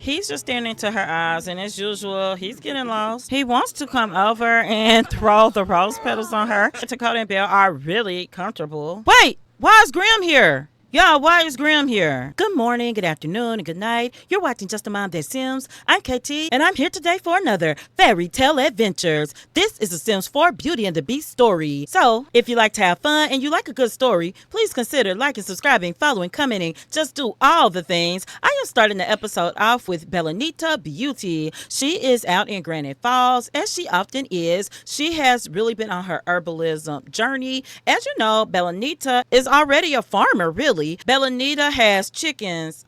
He's just staring into her eyes, and as usual, he's getting lost. He wants to come over and throw the rose petals on her. Takoda and Belle are really comfortable. Wait, why is Grim here? Y'all, why is Grim here? Good morning, good afternoon, and good night. You're watching Just a Mom That Sims. I'm KT, and I'm here today for another Fairy Tale Adventures. This is the Sims 4 Beauty and the Beast story. So, if you like to have fun and you like a good story, please consider liking, subscribing, following, commenting. Just do all the things. I am starting the episode off with Belle-Anita Beauty. She is out in Granite Falls, as she often is. She has really been on her herbalism journey. As you know, Belle-Anita is already a farmer, really. Belle-Anita has chickens.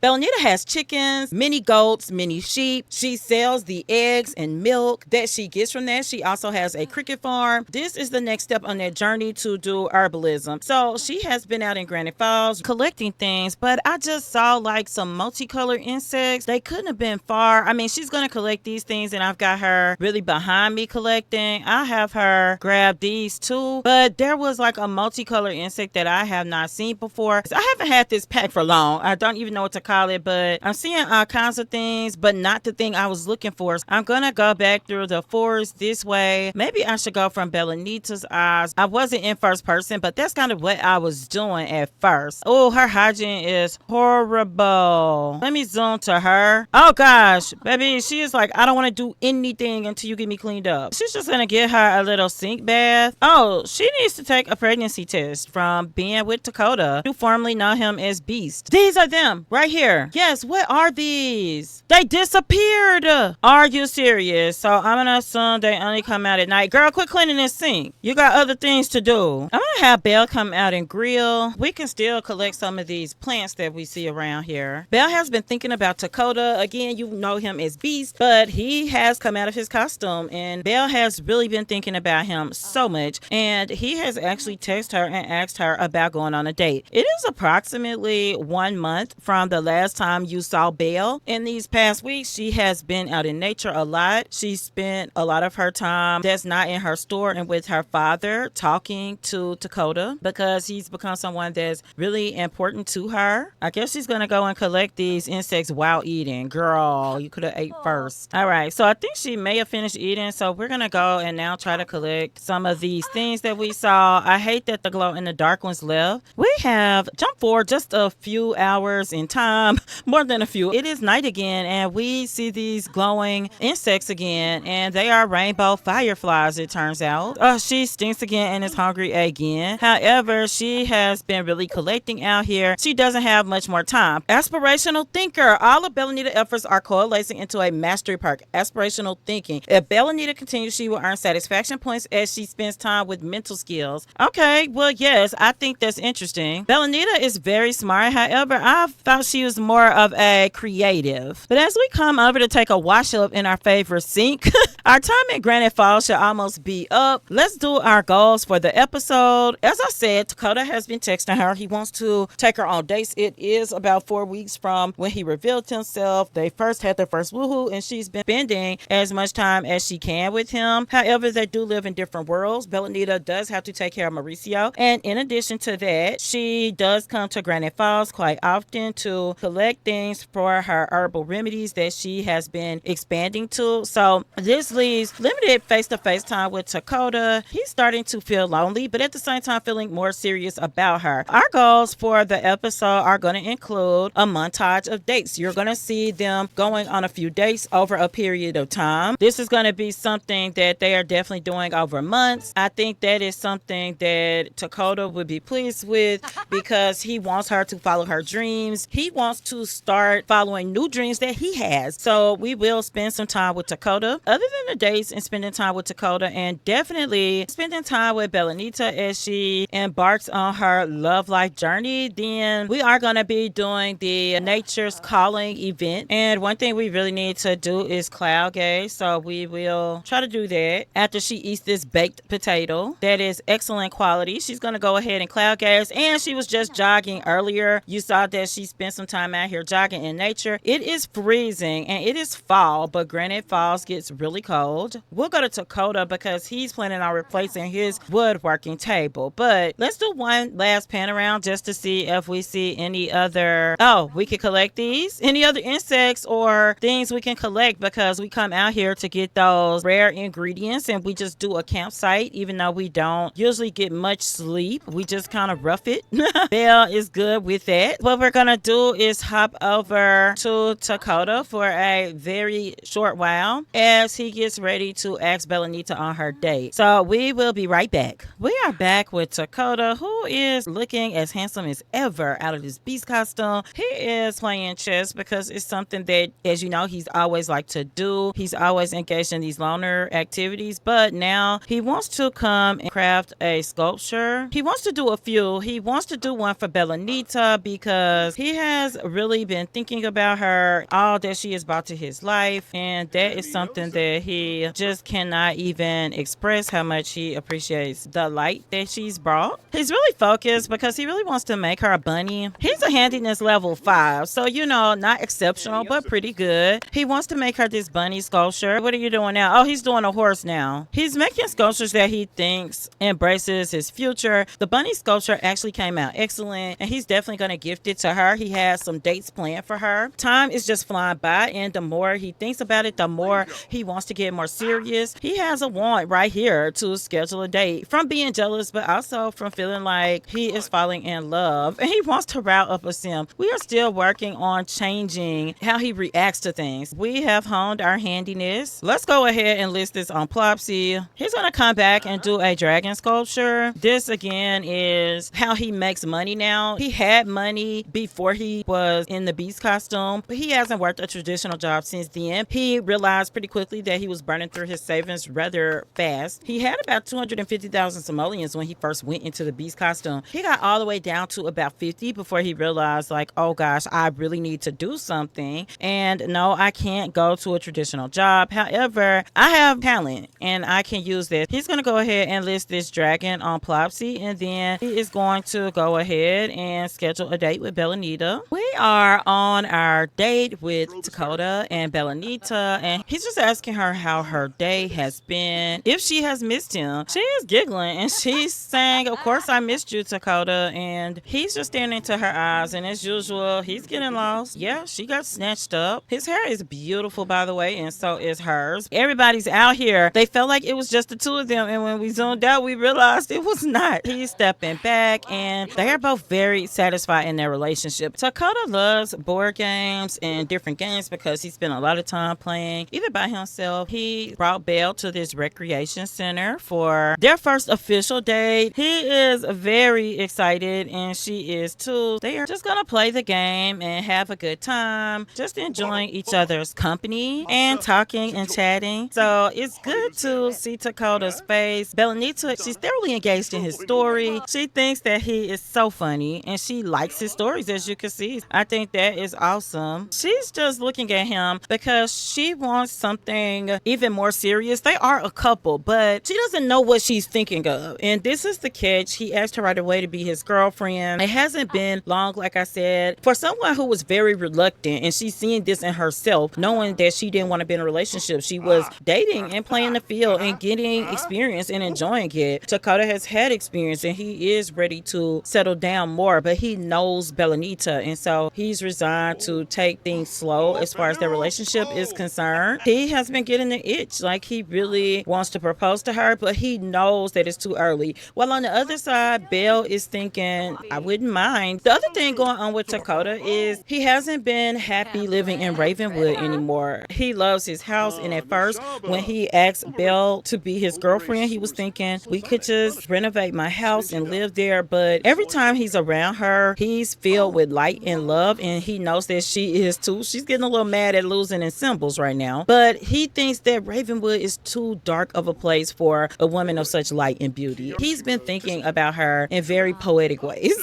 Many goats, many sheep. She sells the eggs and milk that she gets from that. She also has a cricket farm. This is the next step on that journey to do herbalism. So she has been out in Granite Falls collecting things, but I just saw like some multicolored insects. They couldn't have been far. I mean, she's going to collect these things, and I've got her really behind me collecting. I have her grab these too, but there was like a multicolored insect that I have not seen before. I haven't had this pack for long. I don't even know what to call it, but I'm seeing all kinds of things, but not the thing I was looking for. I'm gonna go back through the forest this way. Maybe I should go from Belle-Anita's eyes. I wasn't in first person, but that's kind of what I was doing at first. Oh, her hygiene is horrible. Let me zoom to her. Oh gosh, baby, she is like, I don't want to do anything until you get me cleaned up. She's just gonna get her a little sink bath. Oh, she needs to take a pregnancy test from being with Takoda. You formerly know him as Beast. These are them right here. Yes, what are these? They disappeared. Are you serious? So I'm gonna assume they only come out at night. Girl, quit cleaning this sink. You got other things to do. I'm gonna have Belle come out and grill. We can still collect some of these plants that we see around here. Belle has been thinking about Takoda. Again, you know him as Beast, but he has come out of his costume, and Belle has really been thinking about him so much, and he has actually texted her and asked her about going on a date. It is approximately 1 month from the last time you saw Belle. In these past weeks, she has been out in nature a lot. She spent a lot of her time that's not in her store and with her father talking to Takoda, because he's become someone that's really important to her. I guess she's gonna go and collect these insects while eating. Girl, you could have ate first. All right, so I think she may have finished eating, so we're gonna go and now try to collect some of these things that we saw. I hate that the glow in the dark ones left. We have jump forward just a few hours in time, more than a few. It is night again, and we see these glowing insects again, and they are rainbow fireflies, it turns out. She stinks again and is hungry again. However, she has been really collecting out here. She doesn't have much more time. Aspirational thinker. All of Belle-Anita's efforts are coalescing into a mastery perk. Aspirational thinking. If Belle-Anita continues, she will earn satisfaction points as she spends time with mental skills. Okay, well, yes, I think that's interesting. Belle-Anita is very smart. However, I thought she was more of a creative. But as we come over to take a wash up in our favorite sink, our time in Granite Falls should almost be up. Let's do our goals for the episode. As I said, Takoda has been texting her. He wants to take her on dates. It is about 4 weeks from when he revealed himself. They first had their first woohoo, and she's been spending as much time as she can with him. However, they do live in different worlds. Belle-Anita does have to take care of Mauricio, and in addition to that, she does come to Granite Falls quite often to collect things for her herbal remedies that she has been expanding to. So this leaves limited face-to-face time with Takoda. He's starting to feel lonely, but at the same time feeling more serious about her. Our goals for the episode are going to include a montage of dates. You're going to see them going on a few dates over a period of time. This is going to be something that they are definitely doing over months. I think that is something that Takoda would be pleased with, because he wants her to follow her dreams. He wants to start following new dreams that he has. So we will spend some time with Takoda. Other than the dates and spending time with Takoda, and definitely spending time with Belle-Anita as she embarks on her love life journey, then we are going to be doing the Nature's Calling event. And one thing we really need to do is cloud gaze. So we will try to do that after she eats this baked potato that is excellent quality. She's going to go ahead and cloud gaze, and she was just jogging jogging earlier, you saw that she spent some time out here jogging in nature. It is freezing and it is fall, but granted, falls gets really cold. We'll go to Takoda because he's planning on replacing his woodworking table. But let's do one last pan around just to see if we see any other. Oh, we can collect these. Any other insects or things we can collect because we come out here to get those rare ingredients and we just do a campsite, even though we don't usually get much sleep. We just kind of rough it. Belle is good with that. What we're gonna do is hop over to Takoda for a very short while as he gets ready to ask Belle-Anita on her date. So we will be right back. We are back with Takoda, who is looking as handsome as ever out of his beast costume. He is playing chess because it's something that, as you know, he's always liked to do. He's always engaged in these loner activities, but now he wants to come and craft a sculpture. He wants to do a few. He wants to do one for Belle-Anita because he has really been thinking about her, all that she has brought to his life, and that is something that he just cannot even express how much he appreciates the light that she's brought. He's really focused because he really wants to make her a bunny. He's a handiness level 5, so you know, not exceptional, but pretty good. He wants to make her this bunny sculpture. What are you doing now? Oh, he's doing a horse now. He's making sculptures that he thinks embraces his future. The bunny sculpture actually came out excellent, and he's definitely going to gift it to her. He has some dates planned for her. Time is just flying by, and the more he thinks about it, the more he wants to get more serious. He has a want right here to schedule a date from being jealous, but also from feeling like he is falling in love, and he wants to route up a sim. We are still working on changing how he reacts to things. We have honed our handiness. Let's go ahead and list this on Plopsy. He's going to come back and do a dragon sculpture. This again is how he makes money now. He had money before he was in the beast costume, but he hasn't worked a traditional job since then. He realized pretty quickly that he was burning through his savings rather fast. He had about 250,000 simoleons when he first went into the beast costume. He got all the way down to about 50 before he realized, like, oh gosh, I really need to do something. And no, I can't go to a traditional job. However, I have talent and I can use this. He's going to go ahead and list this dragon on Plopsy, and then he is going to go ahead and schedule a date with Belle-Anita. We are on our date with Takoda and Belle-Anita, and he's just asking her how her day has been, if she has missed him. She is giggling and she's saying, of course I missed you, Takoda, and he's just staring into her eyes, and as usual, he's getting lost. Yeah, she got snatched up. His hair is beautiful, by the way, and so is hers. Everybody's out here. They felt like it was just the two of them, and when we zoomed out, we realized it was not. He's stepping back, and they are both very satisfied in their relationship. Takoda loves board games and different games because he spent a lot of time playing either by himself. He brought Belle to this recreation center for their first official date. He is very excited, and she is too. They are just gonna play the game and have a good time, just enjoying each other's company and talking and chatting. So it's good to see Takoda's face. Belle-Anita, she's thoroughly engaged in his story. She thinks that he is so funny, and she likes his stories, as you can see. I think that is awesome. She's just looking at him because she wants something even more serious. They are a couple, but she doesn't know what she's thinking of. And this is the catch. He asked her right away to be his girlfriend. It hasn't been long, like I said, for someone who was very reluctant, and she's seeing this in herself, knowing that she didn't want to be in a relationship. She was dating and playing the field and getting experience and enjoying it. Takoda has had experience, and he is ready to settle down more, but he knows Belle-Anita, and so he's resigned to take things slow as far as their relationship is concerned. He has been getting the itch, like he really wants to propose to her, but he knows that it's too early. While on the other side, Belle is thinking, I wouldn't mind. The other thing going on with Takoda is he hasn't been happy living in Ravenwood anymore. He loves his house, and at first, when he asked Belle to be his girlfriend, he was thinking, we could just renovate my house and live there, but every time he's around her, he's filled with light and love, and he knows that she is too. She's getting a little mad at losing in symbols right now, but he thinks that Ravenwood is too dark of a place for a woman of such light and beauty. He's been thinking about her in very poetic ways.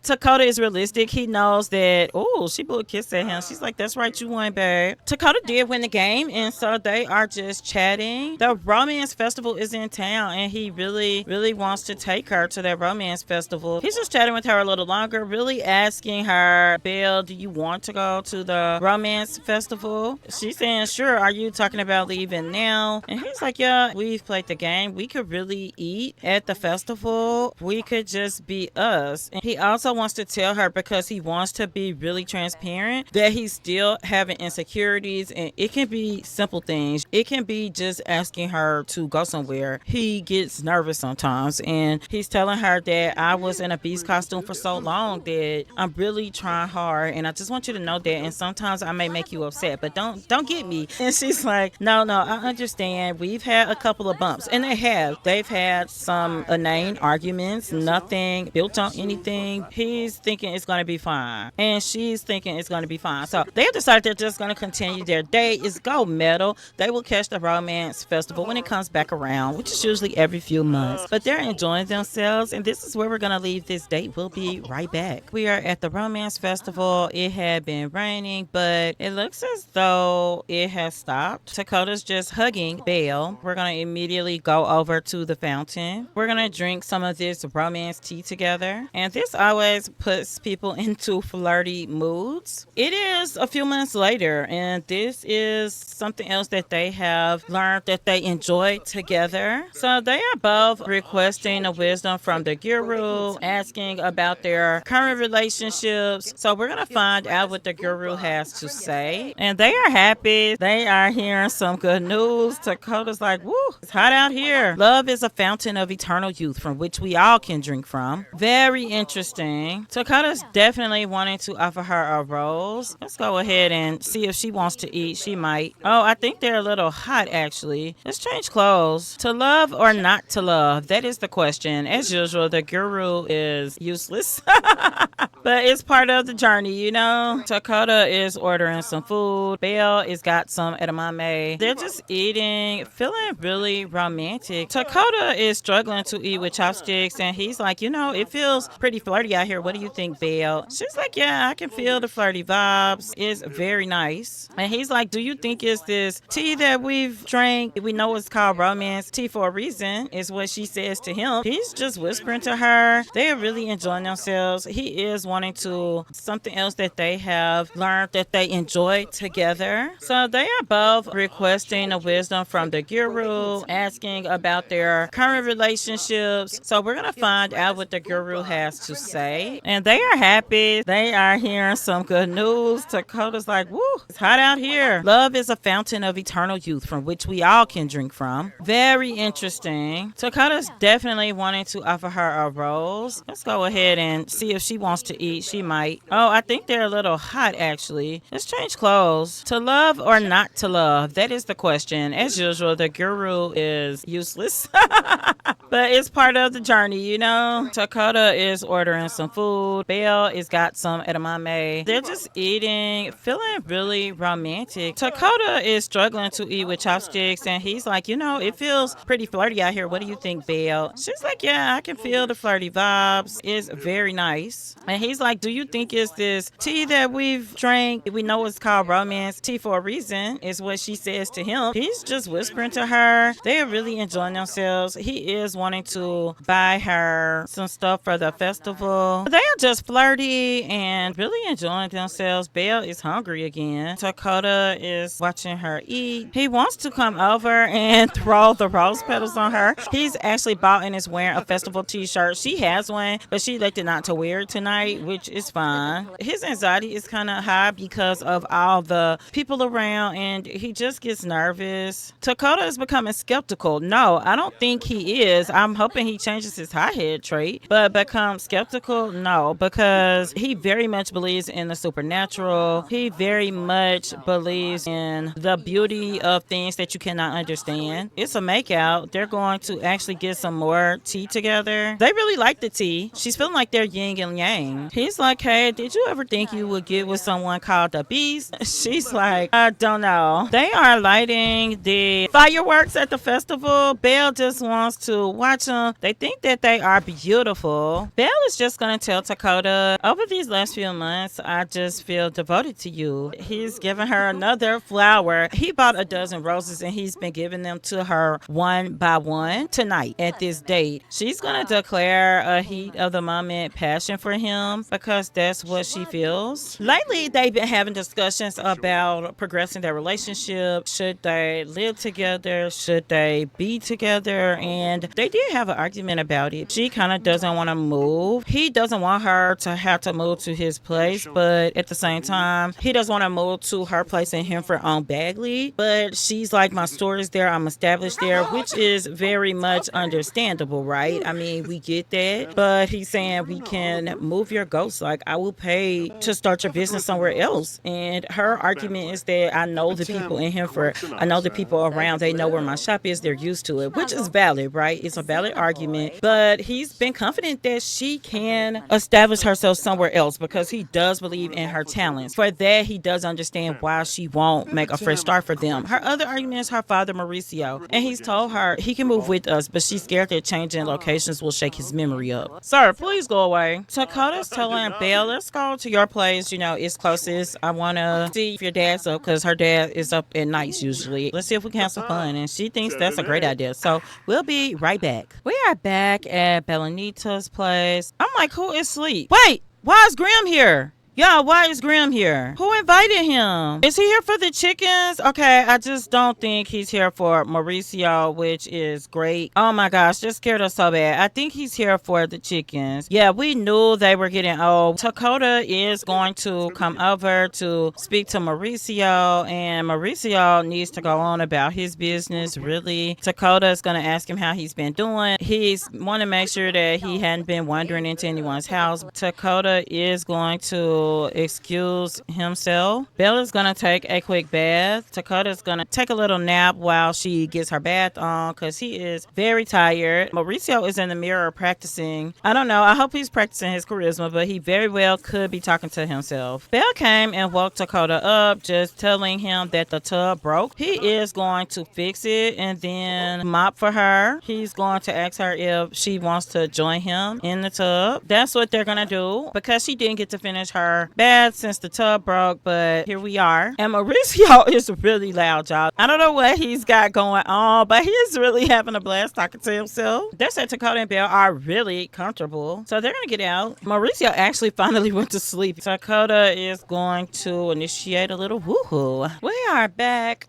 Takoda is realistic. He knows that, oh, she blew a kiss at him. She's like, that's right, you won, babe. Takoda did win the game, and so they are just chatting. The romance festival is in town, and he really wants to take her to that romance festival. He's just chatting chatting with her a little longer, really asking her, Belle, do you want to go to the romance festival? She's saying, sure. Are you talking about leaving now? And he's like, yeah, we've played the game. We could really eat at the festival. We could just be us. And he also wants to tell her, because he wants to be really transparent, that he's still having insecurities, and it can be simple things. It can be just asking her to go somewhere. He gets nervous sometimes, and he's telling her that I was in a beast costume for so long that I'm really trying hard, and I just want you to know that, and sometimes I may make you upset, but don't get me. And she's like, no, I understand. We've had a couple of bumps, and they've had some inane arguments, nothing built on anything. He's thinking it's going to be fine, and she's thinking it's going to be fine. So they have decided they're just going to continue their date. It's gold medal. They will catch the romance festival when it comes back around, which is usually every few months, but they're enjoying themselves, and this is where we're going to leave this date. We'll be right back. We are at the romance festival. It had been raining, but it looks as though it has stopped. Takoda's just hugging Belle. We're going to immediately go over to the fountain. We're going to drink some of this romance tea together, and this always puts people into flirty moods. It is a few months later, and this is something else that they have learned that they enjoy together. So they are both requesting a wisdom from the guru, asking about their current relationships. So we're going to find out what the guru has to say. And they are happy. They are hearing some good news. Takoda's like, woo, it's hot out here. Love is a fountain of eternal youth from which we all can drink from. Very interesting. Takoda's definitely wanting to offer her a rose. Let's go ahead and see if she wants to eat. She might. Oh, I think they're a little hot, actually. Let's change clothes. To love or not to love? That is the question. As usual, the guru is useless. But it's part of the journey, you know? Takoda is ordering some food. Belle has got some edamame. They're just eating, feeling really romantic. Takoda is struggling to eat with chopsticks, and he's like, you know, it feels pretty flirty out here. What do you think, Belle? She's like, yeah, I can feel the flirty vibes. It's very nice. And he's like, do you think it's this tea that we've drank? We know it's called romance tea for a reason, is what she says to him. He's just whispering to her. They are really enjoying themselves. He is wanting to, something else that they have learned that they enjoy together. So they are both requesting a wisdom from the guru, asking about their current relationships. So we're going to find out what the guru has to say. And they are happy. They are hearing some good news. Takoda's like, woo, it's hot out here. Love is a fountain of eternal youth from which we all can drink from. Very interesting. Takoda's definitely wanting to offer her a rose. Let's go ahead and see if she wants to eat. She might. Oh, I think they're a little hot, actually. Let's change clothes. To love or not to love? That is the question. As usual, the guru is useless. But it's part of the journey, you know? Takoda is ordering some food. Belle has got some edamame. They're just eating, feeling really romantic. Takoda is struggling to eat with chopsticks, and he's like, you know, it feels pretty flirty out here. What do you think, Belle? She's like, yeah, I can feel the flirty vibes. It's very nice. And he's like, do you think it's this tea that we've drank? We know it's called romance tea for a reason, is what she says to him. He's just whispering to her. They are really enjoying themselves. He is wanting to buy her some stuff for the festival. They are just flirty and really enjoying themselves. Belle is hungry again. Takoda is watching her eat. He wants to come over and throw the rose petals on her. He's actually bought and is wearing a festival t-shirt. She has one, but she elected not to wear it tonight, which is fine. His anxiety is kind of high because of all the people around, and he just gets nervous. Takoda is becoming skeptical. No, I don't think he is. I'm hoping he changes his hot-head trait, but become skeptical? No, because he very much believes in the supernatural. He very much believes in the beauty of things that you cannot understand. It's a makeout. They're going to actually get some more tea together. They really like the tea. She's feeling like they're yin and yang. He's like, hey, did you ever think you would get with someone called the Beast? She's like, I don't know. They are lighting the fireworks at the festival. Belle just wants to watch them. They think that they are beautiful. Belle is just going to tell Takoda, over these last few months, I just feel devoted to you. He's giving her another flower. He bought a dozen roses and he's been giving them to her one by one tonight at this date. She's going to declare a heat of the moment passion for him because that's what she feels. Lately, they've been having discussions about progressing their relationship. Should they live together? Should they be together? And they did have an argument about it. She kind of doesn't want to move. He doesn't want her to have to move to his place, but at the same time, he doesn't want to move to her place in Henford on Bagley. But she's like, my store is there, I'm established there, which is very much understandable, right? I mean, we get that. But he's saying we can move your ghost. Like, I will pay to start your business somewhere else. And her argument is that I know the people in Henford, I know the people around, they know where my shop is, they're used to it, which is valid, right? It's a valid argument. But he's been confident that she can establish herself somewhere else because he does believe in her talents. For that, he does understand why she won't make a fresh start for them. Her other argument is her father, Mauricio. And he's told her he can move with us, but she's scared that changing locations will shake his memory up. Sir, please go away. Takoda's telling Belle, let's go to your place. You know, it's closest. I want to see if your dad's up because her dad is up at nights usually. Let's see if we can have some fun. And she thinks that's a great idea. So we'll be right back. We are back at Belle-Anita's place. I'm like, who is asleep? Wait, why is Grim here? Yeah, why is Grim here? Who invited him? Is he here for the chickens? Okay, I just don't think he's here for Mauricio, which is great. Oh my gosh, just scared us so bad. I think he's here for the chickens. Yeah, we knew they were getting old. Takoda is going to come over to speak to Mauricio, and Mauricio needs to go on about his business, really. Takoda is going to ask him how he's been doing. He's want to make sure that he hadn't been wandering into anyone's house. Takoda is going to excuse himself. Belle is gonna take a quick bath. Takoda is gonna take a little nap while she gets her bath on because he is very tired. Mauricio is in the mirror practicing. I don't know. I hope he's practicing his charisma, but he very well could be talking to himself. Belle came and woke Takoda up, just telling him that the tub broke. He is going to fix it and then mop for her. He's going to ask her if she wants to join him in the tub. That's what they're gonna do because she didn't get to finish her bad since the tub broke, but here we are. And Mauricio is really loud, y'all. I don't know what he's got going on, but he's really having a blast talking to himself. They said Takoda and Belle are really comfortable, so they're gonna get out. Mauricio actually finally went to sleep. Takoda is going to initiate a little woohoo. We are back.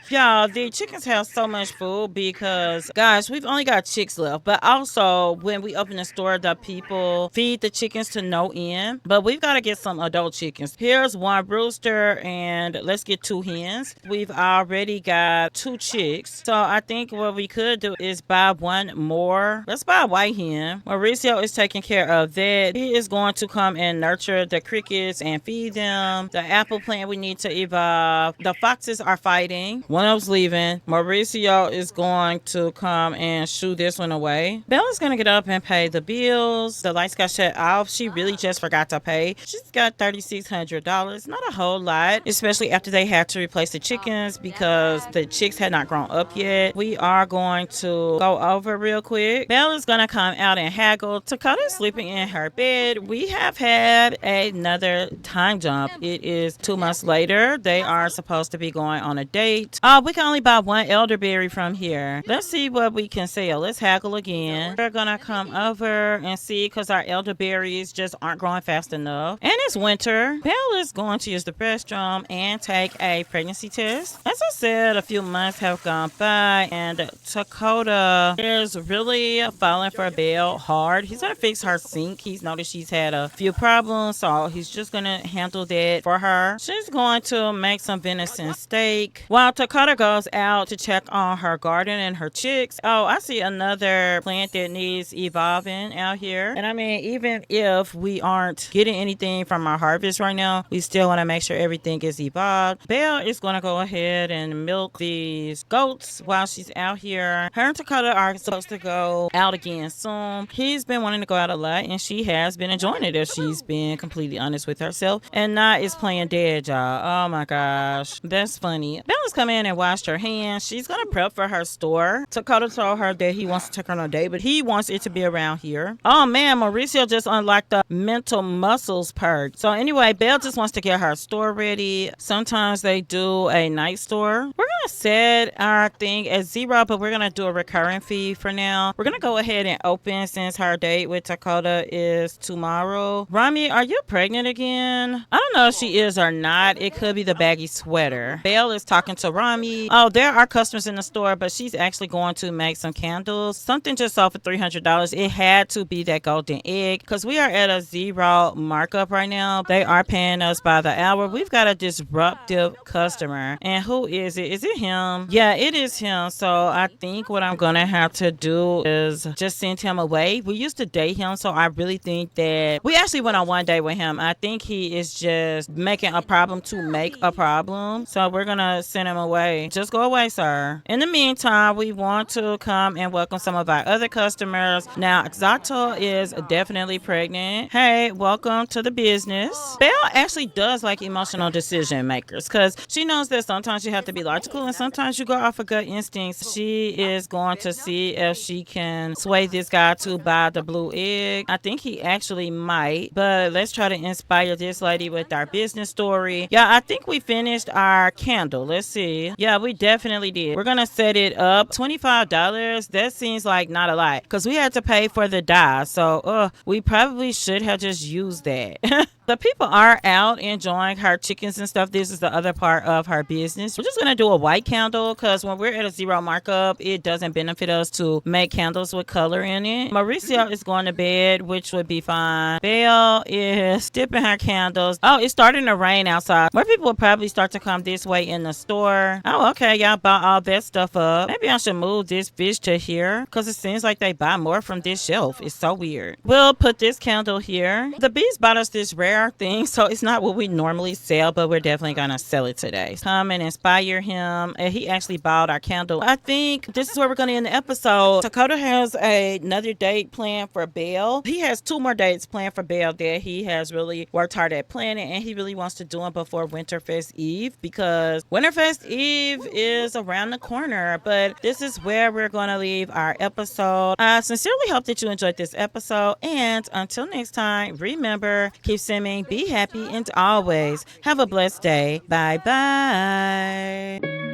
Y'all, the chickens have so much food because, guys, we've only got chicks left, but also when we open the store, the people feed the chickens to no end, but we've got to get some adult chickens. Here's one rooster and let's get 2 hens. We've already got 2 chicks. So I think what we could do is buy 1 more. Let's buy a white hen. Mauricio is taking care of that. He is going to come and nurture the crickets and feed them. The apple plant we need to evolve. The foxes are fighting. One of them's leaving. Mauricio is going to come and shoo this one away. Bella's going to get up and pay the bills. The lights got shut off. She really just forgot to pay. She's got $3,600. Not a whole lot, especially after they had to replace the chickens because the chicks had not grown up yet. We are going to go over real quick. Bella's going to come out and haggle. Takoda's sleeping in her bed. We have had another time jump. It is 2 months later. They are supposed to be going on a date. We can only buy 1 elderberry from here. Let's see what we can sell. Let's haggle again. We're going to come over and see because our elderberries just aren't growing fast enough. And it's winter. Belle is going to use the restroom and take a pregnancy test. As I said, a few months have gone by and Takoda is really falling for Belle hard. He's going to fix her sink. He's noticed she's had a few problems, so he's just going to handle that for her. She's going to make some venison steak while Takoda goes out to check on her garden and her chicks. Oh, I see another plant that needs evolving out here. And I mean, even if we aren't getting anything everything from our harvest right now. We still want to make sure everything is evolved. Belle is going to go ahead and milk these goats while she's out here. Her and Takoda are supposed to go out again soon. He's been wanting to go out a lot, and she has been enjoying it if she's been completely honest with herself. And not is playing dead, y'all. Oh my gosh. That's funny. Bella's come in and washed her hands. She's going to prep for her store. Takoda told her that he wants to take her on a date, but he wants it to be around here. Oh man, Mauricio just unlocked the mental muscles perk. So anyway, Belle just wants to get her store ready. Sometimes they do a night store. We're going to set our thing at 0, but we're going to do a recurring fee for now. We're going to go ahead and open since her date with Takoda is tomorrow. Rami, are you pregnant again? I don't know if she is or not. It could be the baggy sweater. Belle is talking to Rami. Oh, there are customers in the store, but she's actually going to make some candles. Something just sold for $300. It had to be that golden egg because we are at a 0 markup right now. They are paying us by the hour. We've got a disruptive customer. And who is it? Is it him? Yeah, it is him. So I think what I'm going to have to do is just send him away. We used to date him, so I really think that we actually went on one date with him. I think he is just making a problem to make a problem. So we're going to send him away. Just go away, sir. In the meantime, we want to come and welcome some of our other customers. Now, Zato is definitely pregnant. Hey, welcome to the business. Belle actually does like emotional decision makers because she knows that sometimes you have to be logical and sometimes you go off of gut instincts. She is going to see if she can sway this guy to buy the blue egg. I think he actually might, but let's try to inspire this lady with our business story. Yeah, I think we finished our candle. Let's see. Yeah, we definitely did. We're going to set it up. $25. That seems like not a lot because we had to pay for the dye. So we probably should have just used that. The people are out enjoying her chickens and stuff. This is the other part of her business. We're just going to do a white candle because when we're at a 0 markup, it doesn't benefit us to make candles with color in it. Mauricio is going to bed, which would be fine. Belle is dipping her candles. Oh, it's starting to rain outside. More people will probably start to come this way in the store. Oh, okay. Y'all bought all that stuff up. Maybe I should move this fish to here because it seems like they buy more from this shelf. It's so weird. We'll put this candle here. The bees bought us this rare thing, so it's not what we normally sell, but we're definitely gonna sell it today. Come and inspire him. And he actually bought our candle. I think this is where we're gonna end the episode. Takoda has another date planned for Belle. He has 2 more dates planned for Belle that he has really worked hard at planning, and he really wants to do them before Winterfest Eve because Winterfest Eve is around the corner. But this is where we're gonna leave our episode. I sincerely hope that you enjoyed this episode, and until next time, remember, keep swimming, be happy, and always have a blessed day. Bye bye.